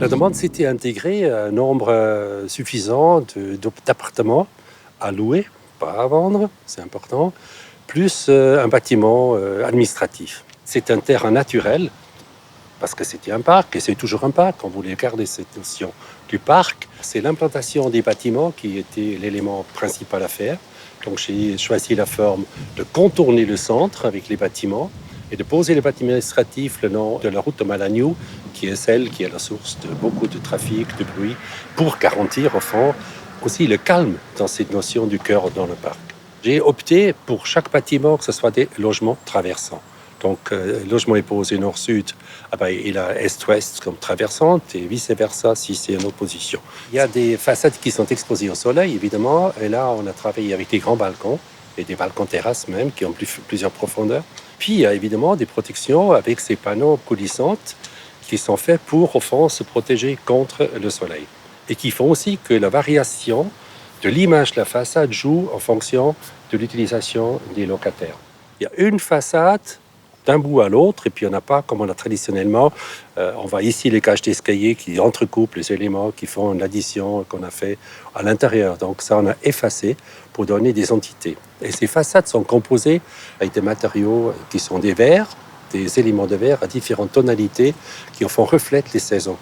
La demande, c'était intégrer un nombre suffisant d'appartements à louer, pas à vendre, c'est important, plus un bâtiment administratif. C'est un terrain naturel, parce que c'était un parc, et c'est toujours un parc, on voulait garder cette notion du parc. C'est l'implantation des bâtiments qui était l'élément principal à faire. Donc j'ai choisi la forme de contourner le centre avec les bâtiments, et de poser les bâtiments administratifs le long de la route de Malagnou, qui est celle qui est la source de beaucoup de trafic, de bruit, pour garantir au fond aussi le calme dans cette notion du cœur dans le parc. J'ai opté pour chaque bâtiment que ce soit des logements traversants. Donc, le logement est posé nord-sud, il a est-ouest comme traversante et vice-versa si c'est en opposition. Il y a des façades qui sont exposées au soleil, évidemment, et là, on a travaillé avec des grands balcons et des balcons terrasses même qui ont plusieurs profondeurs. Puis, il y a évidemment des protections avec ces panneaux coulissantes qui sont faits pour, au fond, se protéger contre le soleil et qui font aussi que la variation de l'image de la façade joue en fonction de l'utilisation des locataires. Il y a une façade d'un bout à l'autre, et puis il n'y en a pas comme on a traditionnellement. On voit ici les cages d'escalier qui entrecoupent les éléments, qui font l'addition qu'on a fait à l'intérieur. Donc ça, on a effacé pour donner des entités. Et ces façades sont composées avec des matériaux qui sont des verres, des éléments de verre à différentes tonalités qui, au fond, reflètent les saisons.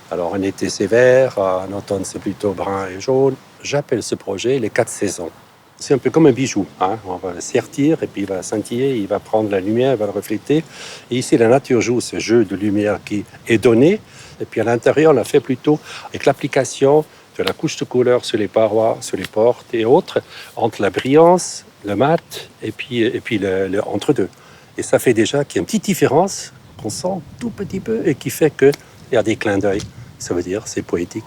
Alors en été, c'est vert, en automne, c'est plutôt brun et jaune. J'appelle ce projet les 4 saisons. C'est un peu comme un bijou, hein. On va le sertir et puis il va scintiller, il va prendre la lumière, il va le refléter. Et ici, la nature joue ce jeu de lumière qui est donné. Et puis à l'intérieur, on l'a fait plutôt avec l'application de la couche de couleur sur les parois, sur les portes et autres, entre la brillance, le mat et puis le entre-deux. Et ça fait déjà qu'il y a une petite différence qu'on sent tout petit peu et qui fait qu'il y a des clins d'œil. Ça veut dire c'est poétique.